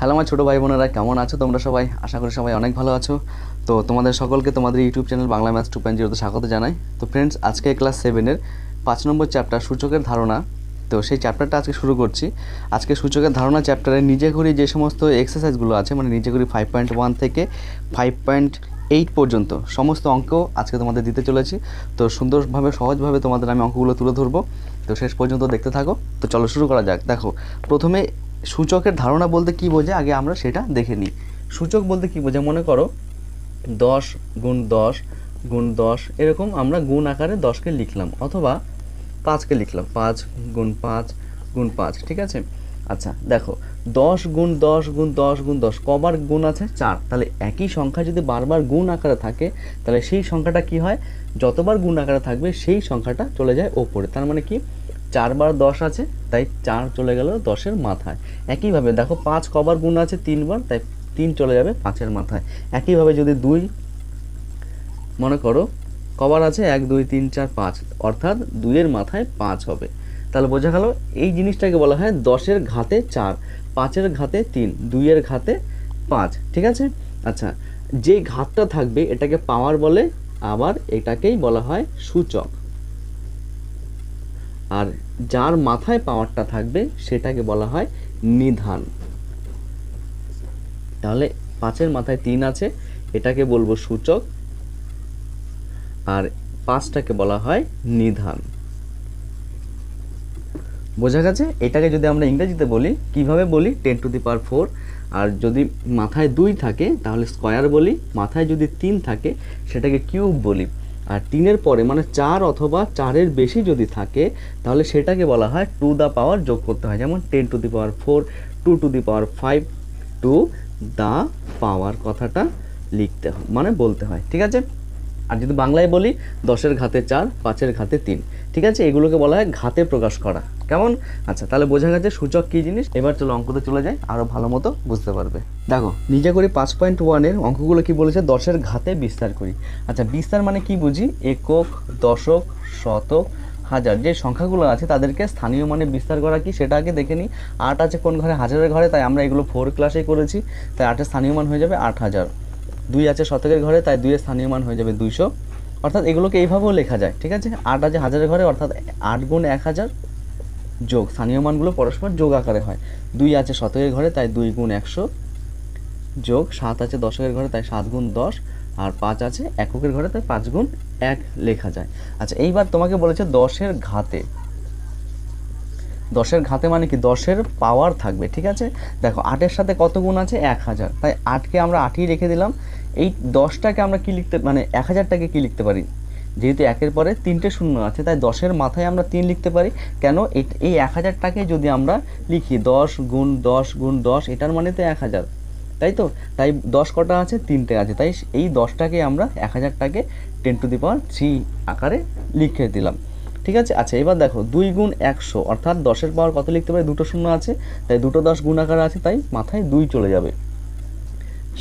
Hello আমার ছোটো ভাই বোনেরা, কেমন আছো তোমরা সবাই? আশা করি সবাই অনেক ভালো আছো। তো তোমাদের সকলকে তোমাদের ইউটিউব চ্যানেল বাংলা ম্যাথস 2.0 স্বাগত জানাই। তো ফ্রেন্ডস, আজকে ক্লাস 7-এর 5 নম্বর চ্যাপ্টার সূচকের ধারণা। তো সেই চ্যাপ্টারটা আজকে শুরু করছি। আজকে সূচকের ধারণা চ্যাপ্টারে নিজে করি যে সমস্ত এক্সারসাইজগুলো আছে, মানে নিজে করি 5.1 থেকে 5.8 পর্যন্ত সমস্ত অঙ্ক আজকে তোমাদের দিতে চলেছি। তো সুন্দরভাবে সহজভাবে তোমাদের আমি অঙ্কগুলো তুলে ধরবো। তো শেষ পর্যন্ত দেখতে থাকো। তো চলো শুরু করা যাক। দেখো, প্রথমে সূচকের ধারণা বলতে কী বোঝে আগে আমরা সেটা দেখে নিই। সূচক বলতে কী বোঝে, মনে করো 10 গুণ 10 গুণ 10, এরকম আমরা গুণ আকারে 10কে লিখলাম, অথবা 5কে লিখলাম, 5 গুণ 5 গুণ 5, ঠিক আছে। আচ্ছা দেখো, 10 গুণ 10 গুণ 10 গুণ 10 কবার গুণ আছে? 4। তাহলে একই সংখ্যা যদি বারবার গুণ আকারে থাকে, তাহলে সেই সংখ্যাটা কি হয়, যতবার গুণ আকারে থাকবে সেই সংখ্যাটা চলে যায় ওপরে। তার মানে কি, 4 বার 10 আছে, তাই 4 চলে গেল 10-এর মাথায়। একইভাবে দেখো, 5 কবার গুণ আছে? 3 বার, তাই 3 চলে যাবে 5-এর মাথায়। একইভাবে যদি 2 মনে করো কবার আছে? 1 2 3 4 5, অর্থাৎ 2-এর মাথায় 5 হবে। তাহলে বোঝা গেল এই জিনিসটাকে বলা হয় 10-এর ঘাতে 4, 5-এর ঘাতে 3, 2-এর ঘাতে 5, ঠিক আছে। আচ্ছা, যে ঘাতটা থাকবে এটাকে পাওয়ার বলে, আবার এটাকেই বলা হয় সূচক। আর যার মাথায় পাওয়ারটা থাকবে সেটাকে বলা হয় নিধান। তাহলে 5-এর মাথায় 3 আছে, এটাকে বলবো সূচক, আর 5টাকে বলা হয় নিধান। বোঝা গেছে? এটাকে যদি আমরা ইংরেজিতে বলি, কিভাবে বলি? 10 টু দি পাওয়ার 4। আর যদি মাথায় 2 থাকে তাহলে স্কয়ার বলি, মাথায় যদি 3 থাকে সেটাকে কিউব বলি। আর 3-এর পরে মানে 4 অথবা 4-এর বেশি যদি থাকে তাহলে সেটাকে বলা হয় টু দ্য পাওয়ার, যোগ করতে হয়। যেমন 10 to the power 4, 2 to the power 5, to the power কথাটা লিখতে হয়, মানে বলতে হয়, ঠিক আছে। আর যদি বাংলায় বলি, 10-এর ঘাতে 4, 5-এর ঘাতে 3, ঠিক আছে। এগুলোকে বলা হয় ঘাতে প্রকাশ করা। কেমন? আচ্ছা, তাহলে বোঝা গেছে সূচক কী জিনিস। এবার চলো অঙ্কতে চলে যাই, আরও ভালো মতো বুঝতে পারবে। দেখো, নিজে করি 5.1-এর অঙ্কগুলো কি বলেছে? 10-এর ঘাতে বিস্তার করি। আচ্ছা, বিস্তার মানে কি বুঝি? একক, দশক, শতক, হাজার, যে সংখ্যাগুলো আছে তাদেরকে স্থানীয় মানে বিস্তার করা কি সেটা আগে দেখে নিই। 8 আছে কোন ঘরে? হাজারের ঘরে, তাই আমরা এগুলো 4 ক্লাসেই করেছি, তাই 8-এর স্থানীয় মান হয়ে যাবে 8000। 2 আছে শতকের ঘরে, তাই 2-এর স্থানীয় মান হয়ে যাবে 200। অর্থাৎ এগুলোকে এইভাবেও লেখা যায়, ঠিক আছে। 8 আছে হাজারের ঘরে, অর্থাৎ 8 গুণ 1000 যোগ স্থানীয় মানগুলো পরস্পর যোগ আকারে হয়। 2 আছে শতকের ঘরে, তাই 2 গুণ 100 যোগ 7 আছে দশকের ঘরে, তাই 7 গুণ 10, আর 5 আছে এককের ঘরে, তাই 5 গুণ 1 লেখা যায়। আচ্ছা, এইবার তোমাকে বলেছে 10-এর ঘাতে। 10-এর ঘাতে মানে কি? 10-এর পাওয়ার থাকবে, ঠিক আছে। দেখো, 8-এর সাথে কত গুণ আছে? 1000, তাই 8কে আমরা 8ই রেখে দিলাম। এই 10টাকে আমরা কি লিখতে, মানে 1000টাকে কি লিখতে পারি? যেহেতু 1-এর পরে 3টে শূন্য আছে, তাই 10-এর মাথায় আমরা 3 লিখতে পারি। কেন? এই 1000টাকে যদি আমরা লিখি 10 গুণ 10 গুণ 10, এটার মানে তো 1000, তাই তো। তাই 10 কটা আছে? 3টে আছে, তাই এই 10টাকে আমরা 1000টাকে 10 টু দি পাওয়ার 3 আকারে লিখে দিলাম, ঠিক আছে। আচ্ছা, এবার দেখো 2 গুণ 100, অর্থাৎ 10-এর পাওয়ার কত লিখতে পারি? দুটো শূন্য আছে, তাই দুটো 10 গুণ আকারে আছে, তাই মাথায় 2 চলে যাবে।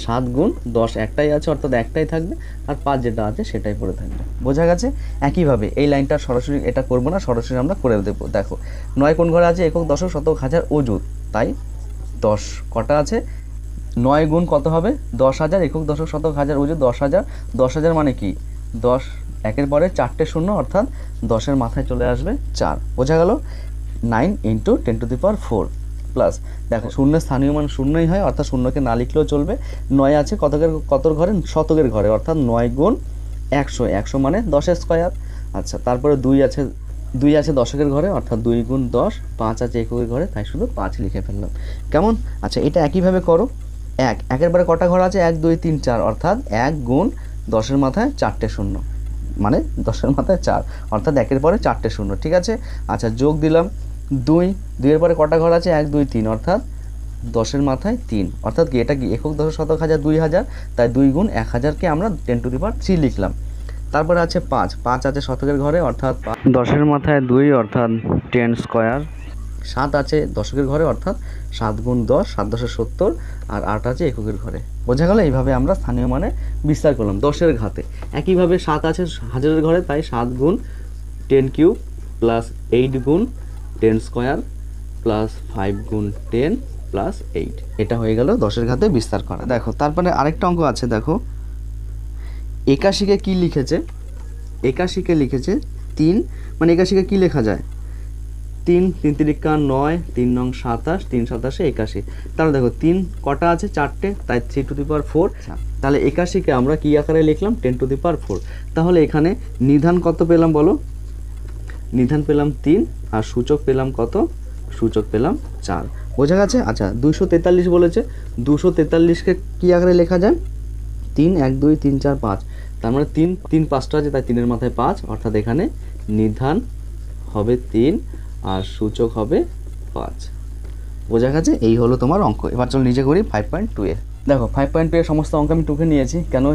7 গুণ 10 একটাই আছে, অর্থাৎ একটাই থাকবে, আর 5 যেটা আছে সেটাই পড়ে থাকবে। বোঝা গেছে? একইভাবে এই লাইনটা সরাসরি এটা করবো না, সরাসরি আমরা করে দেবো। দেখো, 9 কোন ঘরে আছে? একক, দশক, শতক, হাজার, অযুত, তাই 10 কটা আছে? 9 গুণ কত হবে? 10,000, একক, দশক, শতক, হাজার, অযুত 10,000। 10,000 মানে কি? 10, 1-এর পরে 4টে শূন্য, অর্থাৎ 10-এর মাথায় চলে আসবে 4। বোঝা গেল? 9 × 10 টু দি পাওয়ার 4 প্লাস, দেখো শূন্যের স্থানীয় মান শূন্যই হয়, অর্থাৎ শূন্যকে না লিখলেও চলবে। 9 আছে কতর ঘরে? শতকের ঘরে, অর্থাৎ 9 গুণ 100, 100 মানে 10-এর স্কয়ার। আচ্ছা, তারপরে 2 আছে দশকের ঘরে, অর্থাৎ 2 গুণ 10, 5 আছে এককের ঘরে, তাই শুধু 5 লিখে ফেললাম। কেমন? আচ্ছা, এটা একইভাবে করো। 1-এর পরে কটা ঘর আছে? 1 2 3 4, অর্থাৎ 1 গুণ 10-এর মাথায় 4টে শূন্য, মানে 10-এর মাথায় 4, অর্থাৎ 1-এর পরে 4টে শূন্য, ঠিক আছে। আচ্ছা, যোগ দিলাম 2-এর পরে কটা ঘর আছে? 1 2 3, অর্থাৎ 10-এর মাথায় 3, অর্থাৎ কি এটা কি? একক, দশক, শতক, হাজার, 2000, তাই 2 গুণ 1000কে আমরা 10 টু দি পাওয়ার 3 লিখলাম। তারপরে আছে 5 আছে শতকের ঘরে, অর্থাৎ 10-এর মাথায় 2, অর্থাৎ 10 স্কয়ার। 7 আছে দশকের ঘরে, অর্থাৎ 7 গুণ 10, 7 10 70, আর 8 আছে এককের ঘরে। বোঝা গেল? এইভাবে আমরা স্থানীয় মানে বিস্তার করলাম 10-এর ঘাতে। একইভাবে 7 আছে হাজারের ঘরে, তাই 7 গুণ 10 কিউব প্লাস 8 গুণ 10 স্কয়ার প্লাস 5 গুণ 10 প্লাস 8, এটা হয়ে গেল 10-এর ঘাতে বিস্তার করা। দেখো তারপরে আরেকটা অঙ্ক আছে, দেখো 81-কে কী লিখেছে, 81-কে লিখেছে 3, মানে 81-কে কী লেখা যায়, 3 3 তিরিকা 9, 3 নং 27, 3 27 81। তাহলে দেখো 3 কটা আছে, 4টে, তাই 3 টু দি পাওয়ার 4। তাহলে 81-কে আমরা কী আকারে লিখলাম, 10 টু দি পাওয়ার 4। তাহলে এখানে নিধান কত পেলাম বলো, নিধান পেলাম 3, আর সূচক পেলাম কত, সূচক পেলাম 4। বোঝা গেছে? আচ্ছা 243 বলেছে, 243-কে কী আকারে লেখা যায়, 3 1 2 3 4 5, তার মানে 3 3 5টা আছে, তাই 3-এর মাথায় 5, অর্থাৎ এখানে নিধান হবে 3 আর সূচক হবে 5। বোঝা গেছে? এই হলো তোমার অঙ্ক। এবার চলো নিজে করি 5.2 এ। দেখো 5.2 এর সমস্ত অঙ্ক আমি টুকে নিয়েছি, কেন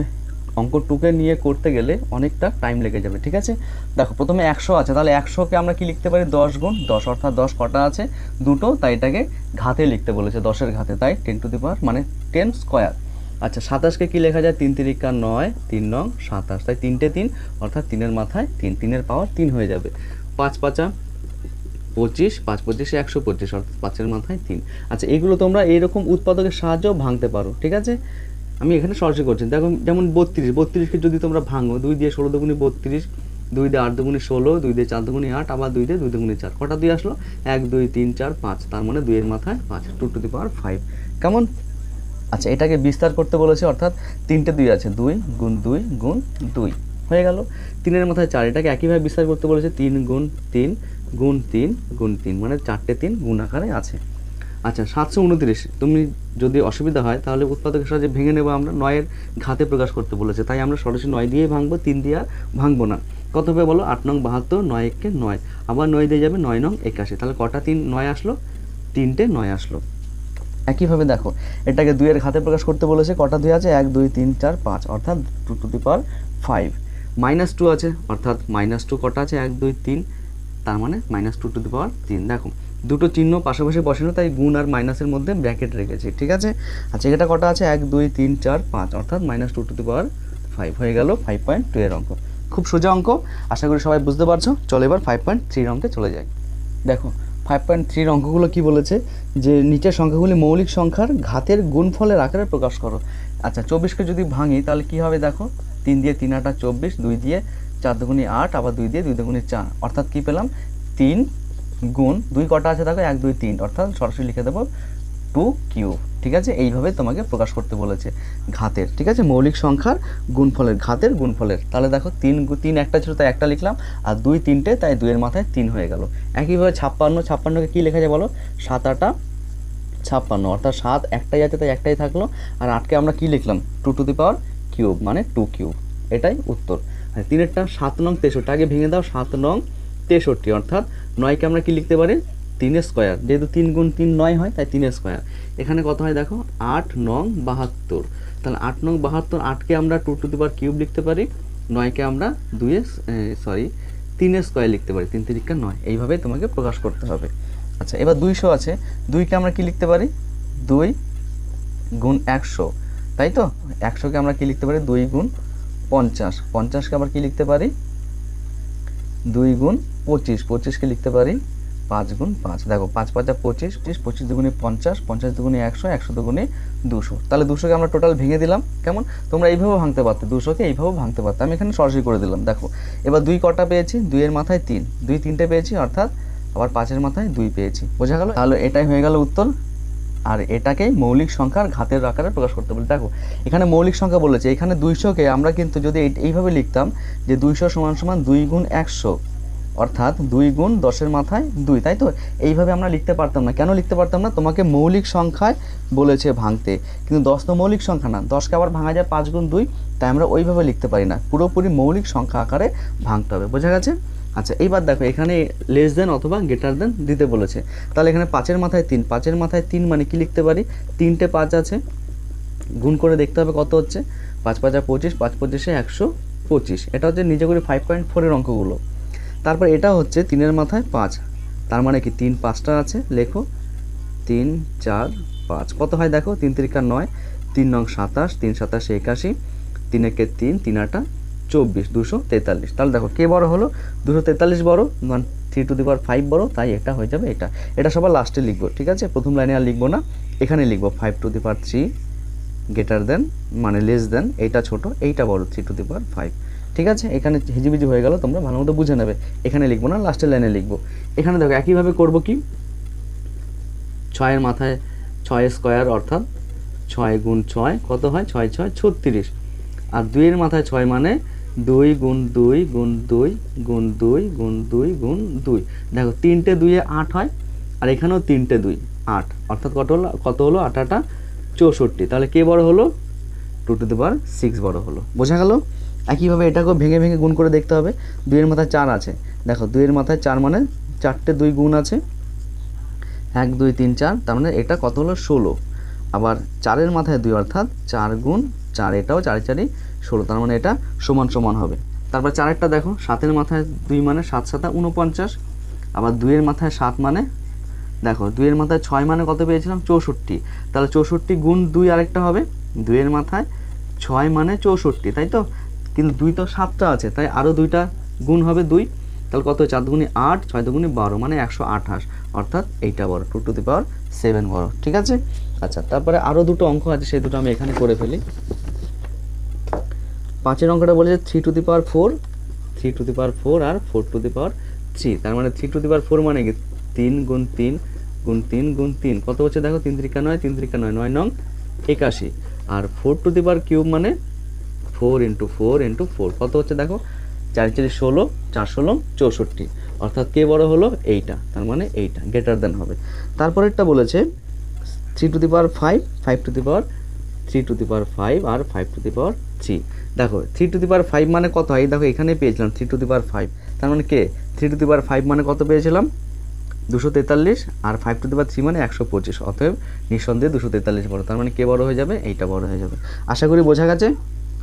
অঙ্ক টুকে নিয়ে করতে গেলে অনেকটা টাইম লেগে যাবে, ঠিক আছে? দেখো প্রথমে 100 আছে, তাহলে 100-কে আমরা কি লিখতে পারি, 10 গুণ 10, অর্থাৎ 10 কটা আছে, দুটো, তাই এটাকে ঘাতে লিখতে বলেছে, 10-এর ঘাতে, তাই 10 টু দি পাওয়ার মানে 10 স্কোয়ার। আচ্ছা 27-কে কী লেখা যায়, 3 তিরিকা 9, 3 নং 27, তাই 3টে 3, অর্থাৎ 3-এর মাথায় 3, 3-এর পাওয়ার 3 হয়ে যাবে। 5 5 25, 5 25 125, অর্থাৎ 5-এর মাথায় 3। আচ্ছা এগুলো তোমরা এইরকম উৎপাদকের সাহায্যেও ভাঙতে পারো, ঠিক আছে? আমি এখানে সরাসরি করছি। দেখো যেমন 32-কে যদি তোমরা ভাঙো, 2 দিয়ে 16 দুগুণে 32, 2 দিয়ে 8 দুগুণে 16, 2 দিয়ে 4 দুগুণে 8, আবার 2 দিয়ে 2 দুগুণে 4, কটা 2 আসলো, 1 2 3 4 5, তার মানে 2-এর মাথায় 5, 2 টু দি পাওয়ার 5। কেমন? আচ্ছা এটাকে বিস্তার করতে বলেছে, অর্থাৎ 3টে 2 আছে, 2 গুণ 2 গুণ 2 হয়ে গেল। 3-এর মাথায় 4, এটাকে একইভাবে বিস্তার করতে বলেছে, 3 গুণ 3 গুণ 3 গুণ 3, মানে 4টে 3 গুণ আকারে আছে। আচ্ছা 729, তুমি যদি অসুবিধা হয় তাহলে উৎপাদকের সাহায্যে ভেঙে নেবো আমরা, 9-এর ঘাতে প্রকাশ করতে বলেছে, তাই আমরা সরাসরি 9 দিয়েই ভাঙবো, 3 দিয়ে আর ভাঙবো না। কত হবে বলো, 8 নং 72, 9 1-কে 9, আবার 9 দিয়ে যাবে 9 নং 81, তাহলে কটা 3 9 আসলো, 3টে 9 আসলো। একইভাবে দেখো এটাকে 2-এর ঘাতে প্রকাশ করতে বলেছে, কটা 2 আছে, 1 2 3 4 5, অর্থাৎ 2 টু দি পাওয়ার 5। -2 আছে, অর্থাৎ -2 কটা আছে, 1 2 3, তার মানে -2 টু দি পাওয়ার 3। দেখো দুটো চিহ্ন পাশাপাশি বসানো, তাই গুণ আর মাইনাসের মধ্যে ব্র্যাকেট রেখেছি, ঠিক আছে? আচ্ছা এটা কটা আছে, 1 2 3 4 5, অর্থাৎ -2 টু দি পাওয়ার 5 হয়ে গেল 5.2 এর অঙ্ক। খুব সোজা অঙ্ক, আশা করি সবাই বুঝতে পারছো। চলো এবার 5.3 অঙ্কে চলে যাই। দেখো 5.3 অঙ্কগুলো কি বলেছে, যে নিচের সংখ্যাগুলি মৌলিক সংখ্যার ঘাতের গুণফলের আকারে প্রকাশ করো। আচ্ছা 24-কে যদি ভাঙি তাহলে কি হবে, দেখো 3 দিয়ে 3 8 24, 2 দিয়ে 4 দুগুণে 8, আবার 2 দিয়ে 2 দুগুণে 4, অর্থাৎ কি পেলাম, 3 গুণ 2 কটা আছে, দেখো 1 2 3, অর্থাৎ সরাসরি লিখে দেবো 2 কিউব, ঠিক আছে? এইভাবে তোমাকে প্রকাশ করতে বলেছে ঘাতের, ঠিক আছে? মৌলিক সংখ্যার গুণফলের, ঘাতের গুণফলের। তাহলে দেখো 3 একটা ছিল, তাই একটা লিখলাম, আর 2 3টে, তাই 2-এর মাথায় 3 হয়ে গেল। একইভাবে 56-কে কী লেখা যায় বলো, 7 8 56, অর্থাৎ 7 একটাই আছে, তাই একটাই থাকলো, আর 8-কে আমরা কী লিখলাম, 2 টু দি পাওয়ার কিউব, মানে 2 কিউব, এটাই উত্তর। আর 3-এরটা 7 নং 63, আগে ভেঙে দাও, 7 নং 63, অর্থাৎ 9-কে আমরা কি লিখতে পারি, 3 স্কোয়ার, যেহেতু 3 গুণ 3 9 হয়, তাই 3 স্কোয়ার। এখানে কত হয় দেখো, 8 নং 72, তাহলে 8 নং 72, 8-কে আমরা 2 টু দি পাওয়ার কিউব লিখতে পারি, 9-কে আমরা 3 স্কোয়ার লিখতে পারি, 3 3 9, এইভাবে তোমাকে প্রকাশ করতে হবে। আচ্ছা এবার 200 আছে, 2-কে আমরা কি লিখতে পারি, 2 গুণ 100, তাই তো? 100-কে আমরা কি লিখতে পারি, 2 গুণ 50, 50-কে আবার কি লিখতে পারি, 2 গুণ 25, 25-কে লিখতে পারি 5 গুণ 5। দেখো 5 5 25, 25 দুগুণে 50, 50 দুগুণে 100, 100 দুগুণে 200, তাহলে 200-কে আমরা টোটাল ভেঙে দিলাম। কেমন? তোমরা এইভাবেও ভাঙতে পারতে, 200-কে এইভাবেও ভাঙতে পারতে, আমি এখানে সরাসরি করে দিলাম। দেখো এবার 2 কটা পেয়েছি, 2-এর মাথায় 3, 2 3টে পেয়েছি, অর্থাৎ আবার 5-এর মাথায় 2 পেয়েছি। বোঝা গেল? তাহলে এটাই হয়ে গেল উত্তর। আর এটাকেই মৌলিক সংখ্যার ঘাতের আকারে প্রকাশ করতে বলে। দেখো এখানে মৌলিক সংখ্যা বলেছে, এখানে 200-কে আমরা কিন্তু যদি এইভাবে লিখতাম যে 200 সমান সমান 2 গুণ 100, অর্থাৎ 2 গুণ 10-এর মাথায় 2, তাই তো? এইভাবে আমরা লিখতে পারতাম না। কেন লিখতে পারতাম না? তোমাকে মৌলিক সংখ্যায় বলেছে ভাঙতে, কিন্তু 10 তো মৌলিক সংখ্যা না, 10-কে আবার ভাঙা যায় 5 গুণ 2, তাই আমরা ওইভাবে লিখতে পারি না, পুরোপুরি মৌলিক সংখ্যা আকারে ভাঙতে হবে। বোঝা গেছে? আচ্ছা এইবার দেখো এখানে লেস দেন অথবা গ্রেটার দেন দিতে বলেছে, তাহলে এখানে 5-এর মাথায় 3, 5-এর মাথায় 3 মানে কি লিখতে পারি, 3টে 5 আছে, গুণ করে দেখতে হবে কত হচ্ছে, 5 5 25, 5 25 125, এটা হচ্ছে নিজে করে 5.4 এর অঙ্কগুলো। তারপর এটা হচ্ছে 3-এর মাথায় 5, তার মানে কি 3 5টা আছে, লেখো 3 4 5, কত হয় দেখো, 3 3 9, 3 নং 27, 3 27 81, 3 1 3, 3 8 24, 243। তাহলে দেখো কে বড় হলো, 243 বড়, মানে 3^5 বড়, তাই এটা হয়ে যাবে এটা। এটা সবার লাস্টে লিখবো, ঠিক আছে, প্রথম লাইনে আর লিখবো না, এখানে লিখবো 5^3 গ্রেটার দেন মানে লেস দেন, এইটা ছোট এইটা বড় 3^5, ঠিক আছে। এখানে হিজিবিজি হয়ে গেল, তোমরা ভালো মতো বুঝে নেবে, এখানে লিখবো না, লাস্টের লাইনে লিখবো। এখানে দেখো একইভাবে করবো কি, 6 মাথায় 6 স্কোয়ার অর্থাৎ 6 গুণ 6 কত হয়, 6 6 36, আর 2 মাথায় 6 মানে 2 গুণ 2 গুণ 2 গুণ 2 গুণ 2 গুণ 2, দেখো 3টে 2-এ 8 হয়, আর এখানেও 3টে 2 8, অর্থাৎ কত হলো 8 8 64, তাহলে কে বড় হলো, 2^6 বড় হলো। বোঝা গেল। একইভাবে এটাকেও ভেঙে ভেঙে গুণ করে দেখতে হবে। 2 মাথায় 4 আছে, দেখো 2 মাথায় 4 মানে 4টে 2 গুণ আছে, 1 2 3 4, তার মানে এটা কত হলো 16, আবার 4 মাথায় 2 অর্থাৎ 4 গুণ 4, এটাও 4 4 16, তার মানে এটা সমান সমান হবে। তারপর 4টা দেখো, 7 মাথায় 2 মানে 7 7 49, আবার 2 মাথায় 7 মানে দেখো 2 মাথায় 6 মানে কত পেয়েছিলাম 64, তাহলে 64 গুণ 2 আরেকটা হবে, 2 মাথায় 6 মানে 64, তাই তো, কিন্তু 2 তো 7টা আছে, তাই আরও 2টা গুণ হবে 2, তাহলে কত 4 দুগুণে 8 6 দুগুণে 12 মানে 128, অর্থাৎ এইটা বড় 2^7 বড়, ঠিক আছে। আচ্ছা, তারপরে আরও দুটো অঙ্ক আছে, সেই দুটো আমি এখানে করে ফেলি। 5 অঙ্কটা বলেছে 3^4 3^4 আর 4^3, তার মানে 3^4 মানে কি 3 গুণ 3 গুণ 3 গুণ 3 কত হচ্ছে দেখো, 3 3 9 3 3 9 9 নং 81, আর 4^3 মানে 4 × 4 × 4 কত হচ্ছে দেখো, 4 4 16 4 16 64, অর্থাৎ কে বড় হলো, এইটা, তার মানে এইটা গ্রেটার দেন হবে। তারপরেরটা বলেছে 3^5 3^5 আর 5^3, দেখো 3^5 মানে কত হয়, দেখো এখানে পেয়েছিলাম 3^5, তার মানে কে 3^5 মানে কত পেয়েছিলাম 243, আর 5^3 মানে 125, অতএব নিঃসন্দেহে 243 বড়, তার মানে কে বড় হয়ে যাবে, এইটা বড় হয়ে যাবে। আশা করি বোঝা গেছে,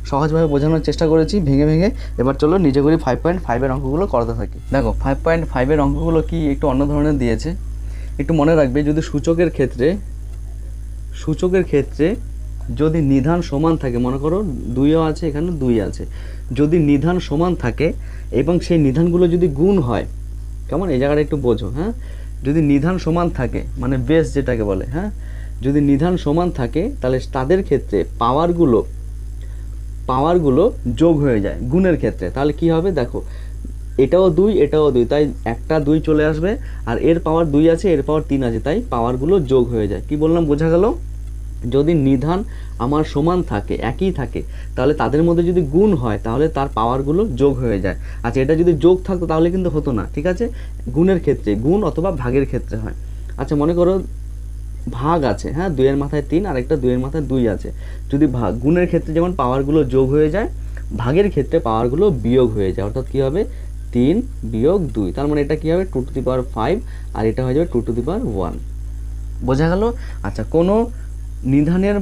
সহজভাবে বোঝানোর চেষ্টা করেছি ভেঙে ভেঙে। এবার চলো নিজে করি 5.5-এর অঙ্কগুলো করতে থাকি। দেখো 5.5-এর অঙ্কগুলো কি একটু অন্য ধরনের দিয়েছে, একটু মনে রাখবে, যদি সূচকের ক্ষেত্রে যদি নিধান সমান থাকে, মনে করো 2ও আছে এখানে 2 আছে, যদি নিধান সমান থাকে এবং সেই নিধানগুলো যদি গুণ হয়, কেমন এই জায়গাটা একটু বোঝো, হ্যাঁ, যদি নিধান সমান থাকে মানে বেস যেটাকে বলে, হ্যাঁ, যদি নিধান সমান থাকে তাহলে তাদের ক্ষেত্রে পাওয়ারগুলো যোগ হয়ে যায় গুণের ক্ষেত্রে, তাহলে কি হবে দেখো, এটাও 2 এটাও 2, তাই একটা 2 চলে আসবে, আর এর পাওয়ার 2 আছে এর পাওয়ার 3 আছে, তাই পাওয়ারগুলো যোগ হয়ে যায়। কি বললাম বোঝা গেল, যদি নিধান আমার সমান থাকে একই থাকে, তাহলে তাদের মধ্যে যদি গুণ হয় তাহলে তার পাওয়ারগুলো যোগ হয়ে যায়। আচ্ছা, এটা যদি যোগ থাকতো তাহলে কিন্তু হতো না, ঠিক আছে, গুণের ক্ষেত্রে, গুণ অথবা ভাগের ক্ষেত্রে হয়। আচ্ছা, মনে করো ভাগ আছে, হ্যাঁ, 2 মাথায় 3 আর একটা 2 মাথায় 2 আছে, যদি গুণের ক্ষেত্রে যেমন পাওয়ারগুলো যোগ হয়ে যায়, ভাগের ক্ষেত্রে পাওয়ারগুলো বিয়োগ হয়ে যায়, অর্থাৎ কী হবে 3 বিয়োগ 2, তার মানে এটা কী হবে 2^5, আর এটা হয়ে যাবে 2^1, বোঝা গেল। আচ্ছা, কোনো নিধানের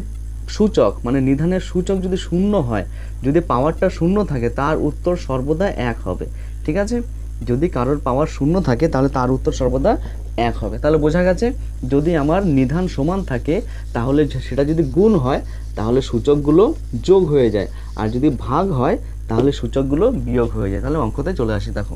সূচক যদি শূন্য হয়, যদি পাওয়ারটা শূন্য থাকে, তার উত্তর সর্বদা 1 হবে, ঠিক আছে, যদি কারোর পাওয়ার শূন্য থাকে তাহলে তার উত্তর সর্বদা 1 হবে। তাহলে বোঝা গেছে, যদি আমার নিধান সমান থাকে তাহলে সেটা যদি গুণ হয় তাহলে সূচকগুলো যোগ হয়ে যায়, আর যদি ভাগ হয় তাহলে সূচকগুলো বিয়োগ হয়ে যায়। তাহলে অঙ্কতে চলে আসি, দেখো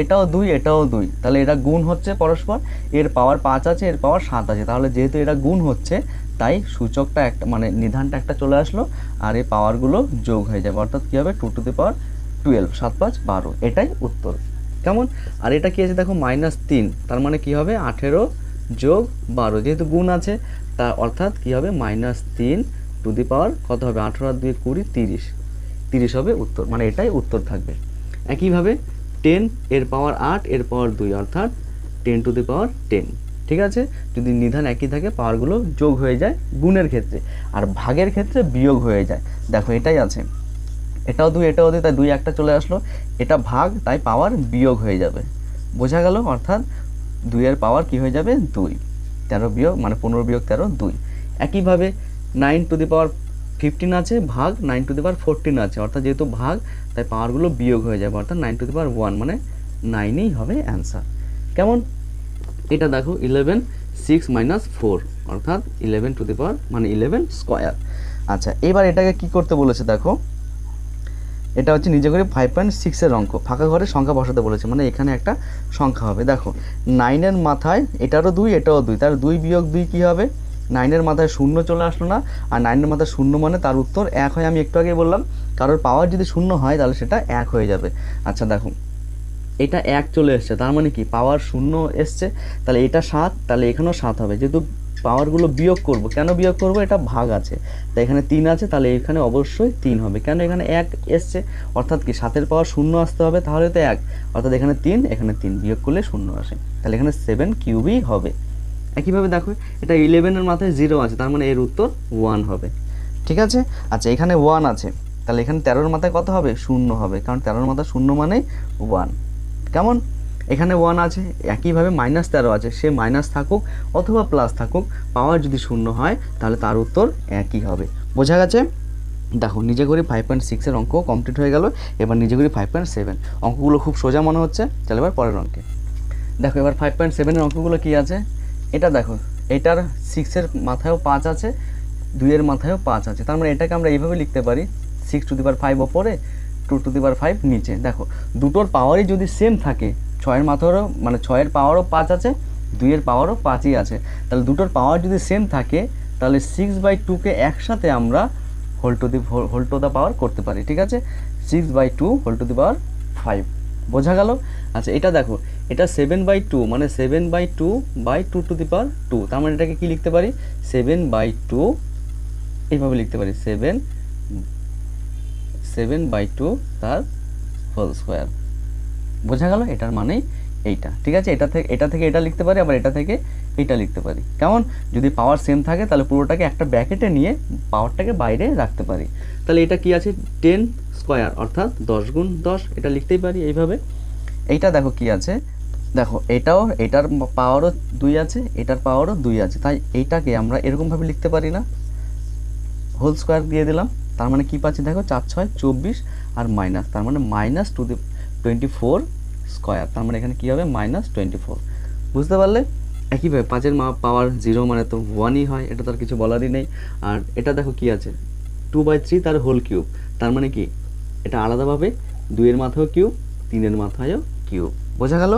এটাও 2 এটাও 2, তাহলে এটা গুণ হচ্ছে পরস্পর, এর পাওয়ার 5 আছে এর পাওয়ার 7 আছে, তাহলে যেহেতু এটা গুণ হচ্ছে তাই সূচকটা একটা মানে নিধানটা একটা চলে আসলো, আর এই পাওয়ারগুলো যোগ হয়ে যাবে, অর্থাৎ কী হবে 2^12, 7 5 12, এটাই উত্তর, কেমন। আর এটা কি আছে দেখো -3, তার মানে কি হবে 18 যোগ 12, যেহেতু গুণ আছে তার অর্থাৎ কি হবে -3 কত হবে 18 আর 2 20 30 হবে উত্তর, মানে এটাই উত্তর থাকবে। একইভাবে 10 এর পাওয়ার 8 এর পাওয়ার 2, অর্থাৎ 10^10, ঠিক আছে, যদি নিধান একই থাকে পাওয়ারগুলো যোগ হয়ে যায় গুণের ক্ষেত্রে, আর ভাগের ক্ষেত্রে বিয়োগ হয়ে যায়। দেখো এটাই আছে, এটাও 2 এটাও 2, তাই 2 একটা চলে আসলো, এটা ভাগ তাই পাওয়ার বিয়োগ হয়ে যাবে, বোঝা গেল, অর্থাৎ 2 এর পাওয়ার কি হয়ে যাবে 2, 13 বিয়োগ মানে 15 বিয়োগ 13 2। একইভাবে 9^15 আছে ভাগ 9^14 আছে, অর্থাৎ যেহেতু ভাগ তাই পাওয়ারগুলো বিয়োগ হয়ে যাবে, অর্থাৎ 9^1 মানে 9ই হবে অ্যান্সার, কেমন। এটা দেখো 11 6 - 4, অর্থাৎ 11 মানে 11 স্কোয়ার। আচ্ছা, এবার এটাকে কি করতে বলেছে দেখো, এটা হচ্ছে নিজে করে 5.6 এর অঙ্ক, ফাঁকা ঘরে সংখ্যা বসাতে বলেছে, মানে এখানে একটা সংখ্যা হবে। দেখো 9-এর মাথায় এটারও 2 এটাও 2, তার 2 বিয়োগ 2 কী হবে? 9-এর মাথায় 0 চলে আসলো না, আর 9-এর মাথায় 0 মানে তার উত্তর 1 হয়। আমি একটু আগে বললাম কারোর পাওয়ার যদি 0 হয় তাহলে সেটা 1 হয়ে যাবে। আচ্ছা দেখো এটা 1 চলে এসছে, তার মানে কি পাওয়ার 0 এসছে, তাহলে এটা 7, তাহলে এখানেও 7 হবে। যেহেতু পাওয়ারগুলো বিয়োগ করব, কেন বিয়োগ করব? এটা ভাগ আছে, তাই এখানে 3 আছে, তাহলে এখানে অবশ্যই 3 হবে। কেন? এখানে 1 এসছে, অর্থাৎ কি 7-এর পাওয়ার 0 আসতে হবে, তাহলে তো 1, অর্থাৎ এখানে 3, এখানে 3 বিয়োগ করলে 0 আসে, তাহলে এখানে 7 কিউবই হবে। একইভাবে দেখো এটা 11-এর মাথায় 0 আছে, তার মানে এর উত্তর 1 হবে। ঠিক আছে। আচ্ছা এখানে 1 আছে, তাহলে এখানে 13-এর মাথায় কত হবে? 0 হবে, কারণ 13-এর মাথায় 0 মানে 1। কেমন? এখানে 1 আছে, একইভাবে -13 আছে, সে মাইনাস থাকুক অথবা প্লাস থাকুক, পাওয়ার যদি 0 হয় তাহলে তার উত্তর একই হবে। বোঝা গেছে? দেখো নিজে করি 5.6 এর অঙ্ক কমপ্লিট হয়ে গেল। এবার নিজে করি 5.7। অঙ্কগুলো খুব সোজা মনে হচ্ছে, চলো এবার পরের অঙ্কে। দেখো এবার 5.7 এর অঙ্কগুলো কী আছে, এটা দেখো, এটার 6-এর মাথায়ও 5 আছে, 2-এর মাথায়ও 5 আছে, তার মানে এটাকে আমরা এইভাবে লিখতে পারি 6⁵ ওপরে, 2⁵ নিচে। দেখো দুটোর পাওয়ারই যদি সেম থাকে, 6-এর মাথারও মানে 6-এর পাওয়ারও 5 আছে, 2-এর পাওয়ারও 5ই আছে, তাহলে দুটোর পাওয়ার যদি সেম থাকে তাহলে 6/2কে একসাথে আমরা হোল টু দ্য পাওয়ার করতে পারি। ঠিক আছে, 6/2 হোল টু দি পাওয়ার 5। বোঝা গেল? আচ্ছা এটা দেখো, এটা 7/2 মানে 7/2/2⁵, তার মানে এটাকে কি লিখতে পারি? 7/2 এইভাবে লিখতে পারি, 7/2 তার হোল স্কোয়ার। বোঝা গেল? এটার মানেই এইটা। ঠিক আছে, এটা থেকে এটা লিখতে পারি, আবার এটা থেকে এইটা লিখতে পারি। কেমন? যদি পাওয়ার সেম থাকে তাহলে পুরোটাকে একটা ব্র্যাকেটে নিয়ে পাওয়ারটাকে বাইরে রাখতে পারি। তাহলে এটা কি আছে? 10 স্কোয়ার, অর্থাৎ 10 গুণ 10, এটা লিখতেই পারি এইভাবে। এইটা দেখো কি আছে, দেখো এটার পাওয়ারও 2 আছে, এটার পাওয়ারও 2 আছে, তাই এইটাকে আমরা এরকমভাবে লিখতে পারি না? হোল স্কোয়ার দিয়ে দিলাম, তার মানে কি পাচ্ছি দেখো, 4×6 24 আর মাইনাস, তার মানে -24 স্কোয়ার, তার মানে এখানে কী হবে? -24। বুঝতে পারলে? একইভাবে 5-এর পাওয়ার 0 মানে তো 1ই হয়, এটা তো আর কিছু বলারই নেই। আর এটা দেখো কি আছে, 2/3 তার হোল কিউব, তার মানে কি এটা আলাদাভাবে 2-এর মাথায়ও কিউব, 3-এর মাথায়ও কিউব। বোঝা গেল?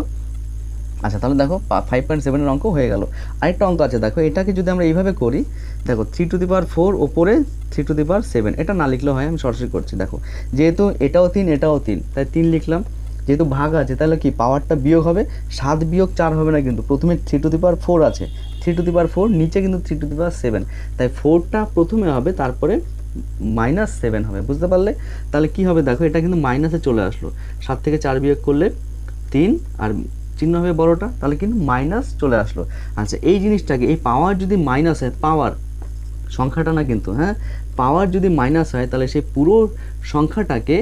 আচ্ছা তাহলে দেখো 5.7 এর অঙ্ক হয়ে গেল। আরেকটা অঙ্ক আছে, দেখো এটাকে যদি আমরা এইভাবে করি, দেখো 3⁴ ওপরে 3⁷, এটা না লিখলেও হয়, আমি সরাসরি করছি। দেখো যেহেতু এটাও 3 এটাও 3, তাই 3 লিখলাম। যেহেতু ভাগ আছে তাহলে কি পাওয়ারটা বিয়োগ হবে, 7 বিয়োগ 4 হবে না, কিন্তু প্রথমে 3⁴ আছে, 3⁴ নিচে কিন্তু 3⁷, তাই 4টা প্রথমে হবে, তারপরে -7 হবে। বুঝতে পারলে? তাহলে কি হবে দেখো, এটা কিন্তু মাইনাসে চলে আসলো, 7 থেকে 4 বিয়োগ করলে 3, আর চিহ্ন হবে বড়টা, তাহলে কিন্তু মাইনাস চলে আসলো। আচ্ছা এই জিনিসটাকে, এই পাওয়ার যদি মাইনাস হয়, পাওয়ার সংখ্যাটা না কিন্তু, হ্যাঁ, পাওয়ার যদি মাইনাস হয় তাহলে সেই পুরো সংখ্যাটাকে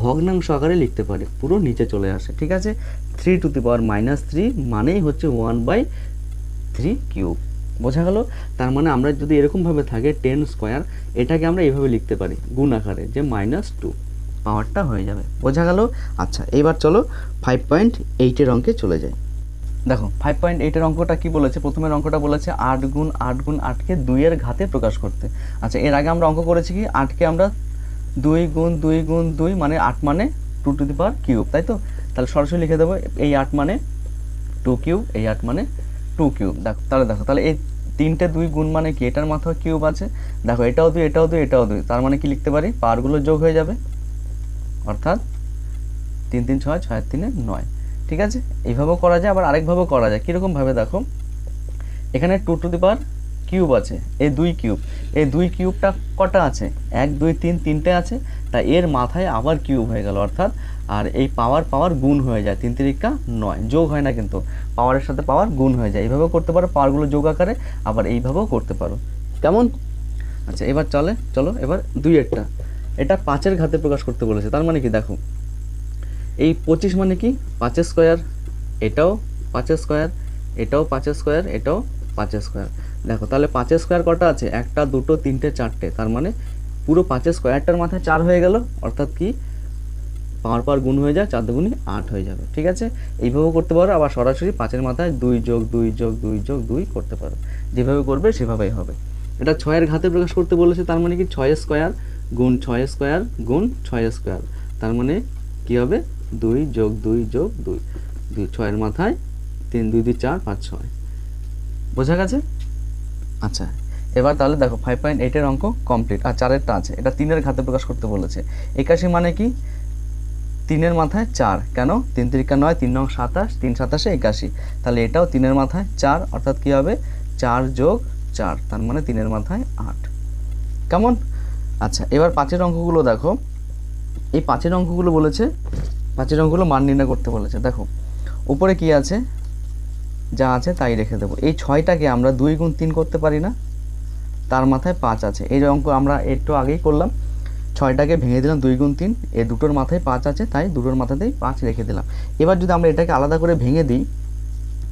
ভগ্নাংশ আকারে লিখতে পারে, পুরো নিচে চলে আসে। ঠিক আছে, 3⁻³ মানেই হচ্ছে 1/3 কিউব। বোঝা গেল? তার মানে আমরা যদি এরকমভাবে থাকে 10 স্কোয়ার, এটাকে আমরা এইভাবে লিখতে পারি গুণ আকারে, যে -2 পাওয়ারটা হয়ে যাবে। বোঝা গেল? আচ্ছা এবার চলো 5.8 অঙ্কে চলে যাই। দেখো 5.8 অঙ্কটা কি বলেছে, প্রথমের অঙ্কটা বলেছে 8 গুণ 8 গুণ 8কে 2-এর ঘাতে প্রকাশ করতে। আচ্ছা এর আগে আমরা অঙ্ক করেছি কি, 8কে আমরা 2 গুণ 2 গুণ 2 মানে 8 মানে 2⁵, তাই তো? তাহলে সরাসরি লিখে দেবো, এই 8 মানে 2³, এই 8 মানে 2³। দেখো তাহলে এই 3টে 2 গুণ মানে কি, এটার মাথায় কিউব আছে, দেখো এটাও 2 এটাও 2 এটাও 2, তার মানে কি লিখতে পারি, পাওয়ারগুলো যোগ হয়ে যাবে, অর্থাৎ 3 3 6 6 3 9। ঠিক আছে, এইভাবেও করা যায়, আবার আরেকভাবেও করা যায়। কীরকমভাবে দেখো, এখানে 2⁵ আছে, এই 2 কিউব, এই 2 কিউবটা কটা আছে, 1 2 3 তিনটে আছে, তাই এর মাথায় আবার কিউব হয়ে গেল, অর্থাৎ আর এই পাওয়ার গুণ হয়ে যায়, 3 3 9, যোগ হয় না কিন্তু, পাওয়ারের সাথে পাওয়ার গুণ হয়ে যায়। এইভাবেও করতে পারো, পাওয়ারগুলো যোগ আকারে, আবার এইভাবেও করতে পারো। কেমন? আচ্ছা এবার চলো এবার 2-এরটা, এটা 5-এর ঘাতে প্রকাশ করতে বলেছে, তার মানে কি দেখো, এই 25 মানে কি 5 স্কোয়ার, এটাও 5 স্কোয়ার, এটাও 5 স্কোয়ার, এটাও 5 স্কোয়ার। দেখো তাহলে 5 স্কোয়ার কটা আছে, 1টা 2টো 3টে 4টে, তার মানে পুরো 5 স্কোয়ারটার মাথায় 4 হয়ে গেল, অর্থাৎ কি পাওয়ার গুণ হয়ে যায়, 4 দুগুণে 8 হয়ে যাবে। ঠিক আছে, এইভাবেও করতে পারো, আবার সরাসরি 5-এর মাথায় 2 যোগ 2 যোগ 2 যোগ 2 করতে পারো, যেভাবে করবে সেভাবেই হবে। এটা 6-এর ঘাতে প্রকাশ করতে বলেছে, তার মানে কি 6 স্কোয়ার গুণ 6 স্কোয়ার গুণ 6 স্কোয়ার, তার মানে কী হবে 2 যোগ 2 যোগ 2, 2 6-এর মাথায় 3, 2 2 4 5 6। বোঝা গেছে? আচ্ছা এবার তাহলে দেখো 5.8-এর অঙ্ক কমপ্লিট। আর 4-এরটা আছে, এটা 3-এর ঘাতে প্রকাশ করতে বলেছে। 81 মানে কি 3-এর মাথায় 4, কেন 3 3 9, 3 9 27, 3 27 81, তাহলে এটাও 3-এর মাথায় 4, অর্থাৎ কী হবে 4 যোগ 4, তার মানে 3-এর মাথায় 8। কেমন? আচ্ছা এবার 5-এর অঙ্কগুলো দেখো। এই 5-এর অঙ্কগুলো বলেছে, 5-এর অঙ্কগুলো মান নির্ণয় করতে বলেছে। দেখো উপরে কি আছে, যা আছে তাই রেখে দেবো। এই 6টাকে আমরা 2 গুণ 3 করতে পারি না, তার মাথায় 5 আছে। এই অঙ্ক আমরা একটু আগেই করলাম, 6টাকে ভেঙে দিলাম 2 গুণ 3, এই দুটোর মাথায় 5 আছে, তাই দুটোর মাথাতেই 5 রেখে দিলাম। এবার যদি আমরা এটাকে আলাদা করে ভেঙে দিই,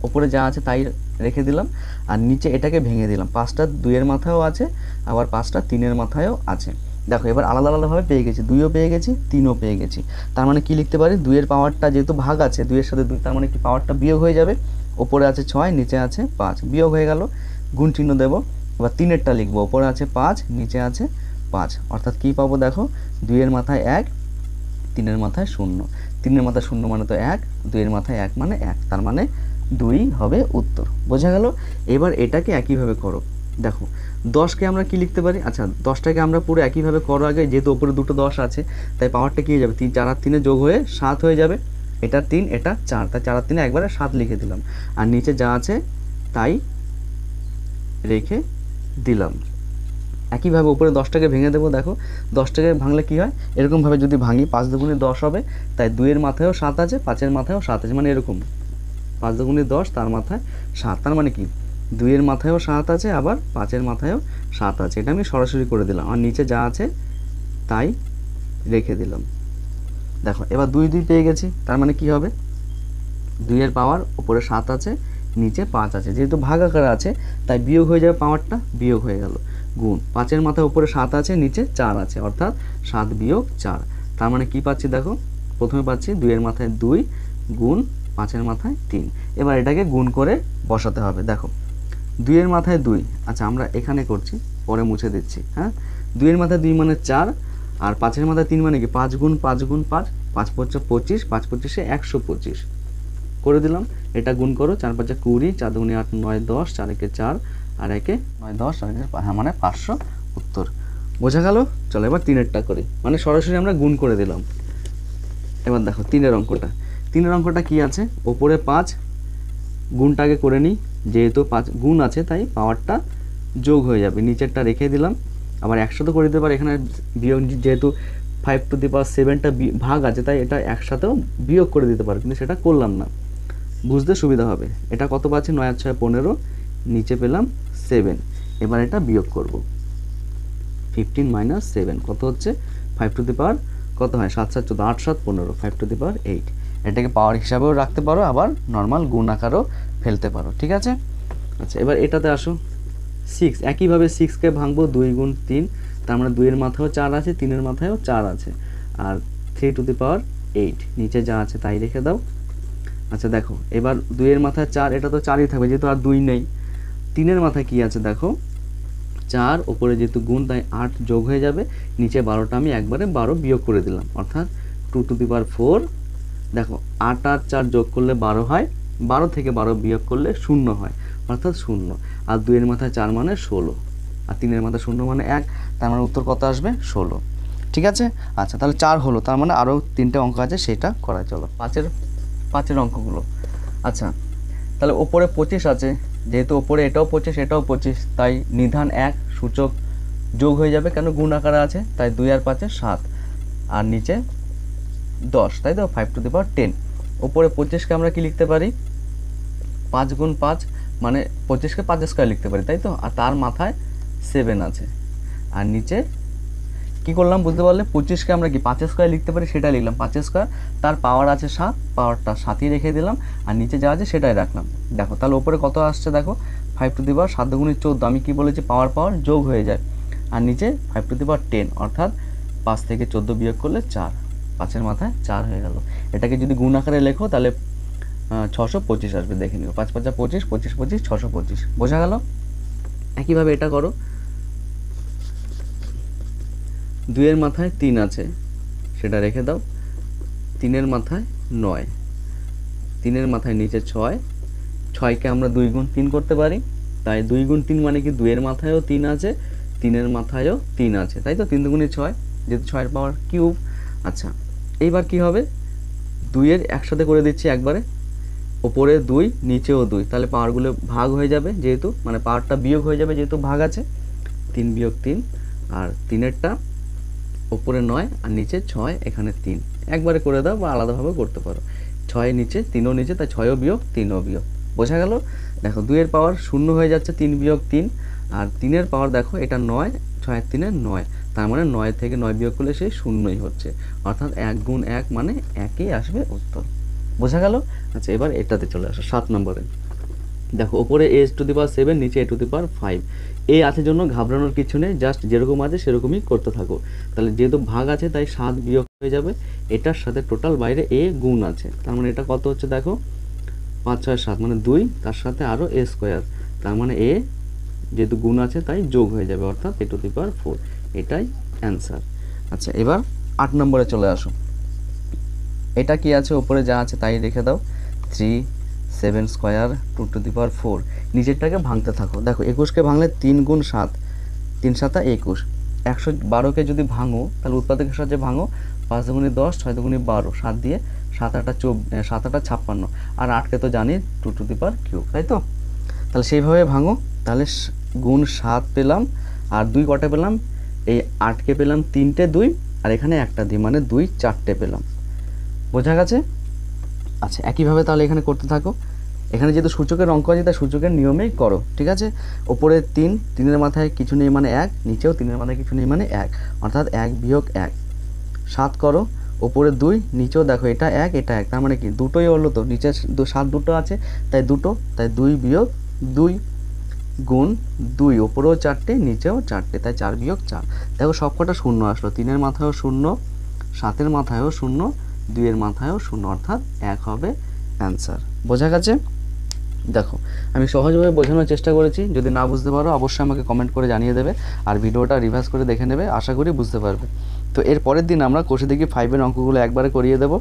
ওপরে যা আছে তাই রেখে দিলাম, আর নিচে এটাকে ভেঙে দিলাম। 5টা 2-এর মাথায়ও আছে, আবার 5টা 3-এর মাথায়ও আছে। দেখো এবার আলাদা আলাদাভাবে পেয়ে গেছি, 2ও পেয়ে গেছি, 3ও পেয়ে গেছি। তার মানে কি লিখতে পারি, 2-এর পাওয়ারটা যেহেতু ভাগ আছে 2-এর সাথে 2, তার মানে কি পাওয়ারটা বিয়োগ হয়ে যাবে। ওপরে আছে 6, নিচে আছে 5, বিয়োগ হয়ে গেল, গুণ চিহ্ন দেবো। এবার 3-এরটা লিখবো, ওপরে আছে 5, নিচে আছে 5, অর্থাৎ কী পাবো দেখো 2-এর মাথায় 1, 3-এর মাথায় 0, 3-এর মাথায় 0 মানে তো 1, 2-এর মাথায় 1 মানে 1, তার মানে 2 হবে উত্তর। বোঝা গেল? এবার এটাকে একইভাবে করো। দেখো 10কে আমরা কি লিখতে পারি, আচ্ছা 10টাকে আমরা পুরো একইভাবে করো আগে, যেহেতু ওপরে দুটো 10 আছে তাই পাওয়ারটা কী হয়ে যাবে, 3 4 আর 3 যোগ হয়ে 7 হয়ে যাবে। এটা 3, এটা 4, তাই 4 আর 3 একবারে 7 লিখে দিলাম, আর নিচে যা আছে তাই রেখে দিলাম। একইভাবে উপরে 10টাকে ভেঙে দেবো। দেখো 10টাকে ভাঙলে কী হয়, এরকমভাবে যদি ভাঙি 5 দুগুণে 10 হবে, তাই 2-এর মাথায়ও 7 আছে, 5-এর মাথায়ও 7 আছে, মানে এরকম 5 দুগুণে 10, তার মাথায় 7, তার মানে কি 2-এর মাথায়ও 7 আছে, আবার 5-এর মাথায়ও 7 আছে। এটা আমি সরাসরি করে দিলাম, আর নিচে যা আছে তাই রেখে দিলাম। দেখো এবার 2 2 পেয়ে গেছি, তার মানে কি হবে 2-এর পাওয়ার উপরে 7 আছে, নিচে 5 আছে, যেহেতু ভাগ আকারে আছে তাই বিয়োগ হয়ে যাবে, পাওয়ারটা বিয়োগ হয়ে গেল, গুণ 5-এর মাথায় উপরে 7 আছে, নিচে 4 আছে, অর্থাৎ 7 বিয়োগ 4, তার মানে কি পাচ্ছি দেখো, প্রথমে পাচ্ছি 2-এর মাথায় 2 গুণ 5-এর মাথায় 3। এবার এটাকে গুণ করে বসাতে হবে। দেখো 2-এর মাথায় 2, আচ্ছা আমরা এখানে করছি, পরে মুছে দিচ্ছি। হ্যাঁ 2-এর মাথায় 2 মানে 4, আর 5-এর মাথায় 3 মানে কি 5 গুণ 5 গুণ 5, 5 5 25, 5 25-এ 125 করে দিলাম। এটা গুণ করো, 4 5 20, 4 2 8 9 10, 4 1 4, আর 1 9 10, আর 1 হ্যাঁ মানে 500 উত্তর। বোঝা গেল? চলো এবার 3-এরটা করি, মানে সরাসরি আমরা গুণ করে দিলাম। এবার দেখো 3-এর অঙ্কটা, 3-এর অঙ্কটা কি আছে, ওপরে 5, গুণটাকে করে নিই, যেহেতু 5 গুণ আছে তাই পাওয়ারটা যোগ হয়ে যাবে, নিচেরটা রেখে দিলাম। আবার 100 তো করে দিতে পারি, এখানে বিয়োগ, যেহেতু 5 টু দি পাওয়ার 7টা ভাগ আছে তাই এটা একসাথেও বিয়োগ করে দিতে পারে, কিন্তু সেটা করলাম না, বুঝতে সুবিধা হবে। এটা কত পাচ্ছি 9 আর 6 15, নিচে পেলাম 7। এবার এটা বিয়োগ করব, 15 মাইনাস 7 কত হচ্ছে 5 টু দি পাওয়ার কত হয় 7 7 14, 8 7 15, 5 টু দি পাওয়ার 8। এটাকে পাওয়ার হিসাবেও রাখতে পারো, আবার নর্মাল গুণ আকারও ফেলতে পারো, ঠিক আছে। আচ্ছা এবার এটাতে আসো, 6, একইভাবে 6কে ভাঙবো 2 গুণ 3, তার মানে 2-এর মাথায়ও 4 আছে, 3-এর মাথায়ও 4 আছে, আর 3 টু দি পাওয়ার 8, নিচে যা আছে তাই রেখে দাও। আচ্ছা দেখো এবার 2-এর মাথায় 4, এটা তো 4ই থাকবে যেহেতু আর 2 নেই। 3-এর মাথায় কি আছে দেখো 4, ওপরে যেহেতু গুণ তাই 8 যোগ হয়ে যাবে, নিচে 12টা আমি একবারে 12 বিয়োগ করে দিলাম, অর্থাৎ 2 টু দি পাওয়ার 4। দেখো 8 আর 4 যোগ করলে 12 হয়, 12 থেকে 12 বিয়োগ করলে 0 হয়, অর্থাৎ 0, আর 2-এর মাথায় 4 মানে 16, আর 3-এর মাথায় 0 মানে 1, তার মানে উত্তর কত আসবে 16, ঠিক আছে। আচ্ছা তাহলে 4 হলো, তার মানে আরও 3টে অঙ্ক আছে, সেটা করা। চলো 5-এর অঙ্কগুলো। আচ্ছা তাহলে ওপরে 25 আছে, যেহেতু ওপরে এটাও 25 এটাও 25, তাই নিধান 1 সূচক যোগ হয়ে যাবে, কেন গুণ আকারে আছে, তাই 2 আর 5 7, আর নিচে 10, তাই তো 5 টু দি পাওয়ার 10। ওপরে 25কে আমরা কি লিখতে পারি 5 গুণ 5, মানে 25কে 5 স্কোয়ার লিখতে পারি, তাই তো, আর তার মাথায় 7 আছে, আর নিচে কি করলাম বুঝতে পারলে, 25কে আমরা কি 5 স্কোয়ার লিখতে পারি, সেটা লিখলাম 5 স্কোয়ার, তার পাওয়ার আছে 7, পাওয়ারটা 7ই রেখে দিলাম, আর নিচে যা আছে সেটাই রাখলাম। দেখো তাহলে ওপরে কত আসছে দেখো 5 টু দি পাওয়ার 7 দুগুণে 14, আমি কি বলেছি পাওয়ার যোগ হয়ে যায়, আর নিচে 5 টু দি পাওয়ার 10, অর্থাৎ 5 থেকে 14 বিয়োগ করলে 4, 5-এর মাথায় 4 হয়ে গেল। এটাকে যদি গুণ আকারে লেখো তাহলে 625 আসবে, দেখে নিও, 5 5 25, 25 25, 625, বোঝা গেল। একইভাবে এটা করো, 2-এর মাথায় 3 আছে, সেটা রেখে দাও, তিনের মাথায় 9, তিনের মাথায় নিচে 6, 6কে আমরা 2 গুণ 3 করতে পারি, তাই 2 গুণ 3 মানে কি 2 এর মাথায়ও 3 আছে, 3 এর মাথায়ও 3 আছে, তাই তো 3 দুগুণে 6, যেহেতু 6 এর পাওয়ার কিউব। আচ্ছা এইবার কি হবে, 2 এর একসাথে করে দিচ্ছি একবারে, ওপরে 2 নিচেও 2, তাহলে পাওয়ারগুলো ভাগ হয়ে যাবে, যেহেতু মানে পাওয়ারটা বিয়োগ হয়ে যাবে যেহেতু ভাগ আছে, 3 বিয়োগ 3, আর 3এরটা ওপরে 9 আর নিচে 6, এখানে 3 একবারে করে দাও বা আলাদাভাবে করতে পারো, 6 নিচে 3ও নিচে, তাই 6ও বিয়োগ 3ও বিয়োগ, বোঝা গেল। দেখো 2 এর পাওয়ার 0 হয়ে যাচ্ছে, 3 বিয়োগ 3, আর 3 এর পাওয়ার দেখো এটা 9, 6 এর 3 9, তার মানে 9 থেকে 9 বিয়োগ করলে সেই 0ই হচ্ছে, অর্থাৎ 1 গুণ 1 মানে 1ই আসবে উত্তর, বোঝা গেল। আচ্ছা এবার এটাতে চলে আসো 7 নম্বরে। দেখো ওপরে a⁻7 নিচে a⁵, এ আছে জন্য ঘাবড়ানোর কিছু নেই, জাস্ট যেরকম আছে সেরকমই করতে থাকো। তাহলে যেহেতু ভাগ আছে তাই 7 বিয়োগ হয়ে যাবে, এটার সাথে টোটাল বাইরে a গুণ আছে, তার মানে এটা কত হচ্ছে দেখো 5 6 7 মানে 2, তার সাথে আরও a², তার মানে a যেহেতু গুণ আছে তাই যোগ হয়ে যাবে, অর্থাৎ a⁴, এটাই অ্যান্সার। আচ্ছা এবার 8 নম্বরে চলে আসো। এটা কি আছে, ওপরে যা আছে তাই রেখে দাও, 3 7² 2⁴, নিচেরটাকে ভাঙতে থাকো। দেখো 21কে ভাঙলে 3 গুণ 7, 3 7 21, 112কে যদি ভাঙো তাহলে উৎপাদকের সাহায্যে ভাঙো, 5 দুগুণে 10, 6 দুগুণে 12, 7 দিয়ে 7 8 56, আর 8কে তো জানি 2⁵, তাই তো। তাহলে সেইভাবে ভাঙো, তাহলে গুণ 7 পেলাম, আর 2 কটা পেলাম, এই 8কে পেলাম 3টে 2, আর এখানে একটা 2 মানে 2 4টে পেলাম, বোঝা গেছে। আচ্ছা একইভাবে তাহলে এখানে করতে থাকো, এখানে যেহেতু সূচকের অঙ্ক আছে তাই সূচকের নিয়মেই করো, ঠিক আছে। ওপরে 3, 3-এর মাথায় কিছু নেই মানে 1, নিচেও 3-এর মাথায় কিছু নেই মানে 1, অর্থাৎ 1 বিয়োগ 1, 7 করো, ওপরে 2, নিচেও দেখো এটা 1 এটা 1, তার মানে কি দুটোই হলো তো, নিচে 7 দুটো আছে তাই দুটো, তাই 2 বিয়োগ 2 গুণ 2, ওপরেও 4টে নিচেও 4টে, তাই 4 বিয়োগ 4, দেখো সবকটা শূন্য আসলো, 3-এর মাথায়ও 0, 7-এর মাথায়ও 0, 2-এর মাথায়ও 0, অর্থাৎ 1 হবে অ্যান্সার, বোঝা গেছে। দেখো আমি সহজভাবে বোঝানোর চেষ্টা করেছি, যদি না বুঝতে পারো অবশ্যই আমাকে কমেন্ট করে জানিয়ে দেবে, আর ভিডিওটা রিভাইজ করে দেখে নেবে, আশা করি বুঝতে পারবে। তো এর পরের দিন আমরা কোষে দেখি 5-এর অঙ্কগুলো একবারে করিয়ে দেবো।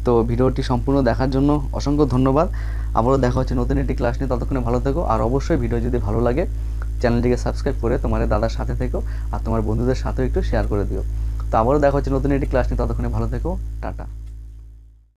তো ভিডিওটি সম্পূর্ণ দেখার জন্য অসংখ্য ধন্যবাদ, আবারও দেখা হচ্ছে নতুন একটি ক্লাস নিয়ে, ততক্ষণে ভালো থেকো, আর অবশ্যই ভিডিও যদি ভালো লাগে চ্যানেলটিকে সাবস্ক্রাইব করে তোমার দাদার সাথে থেকো, আর তোমার বন্ধুদের সাথেও একটু শেয়ার করে দিও। তো আবারও দেখা হচ্ছে নতুন একটি ক্লাস নিয়ে, ততক্ষণে ভালো থেকো, টাটা।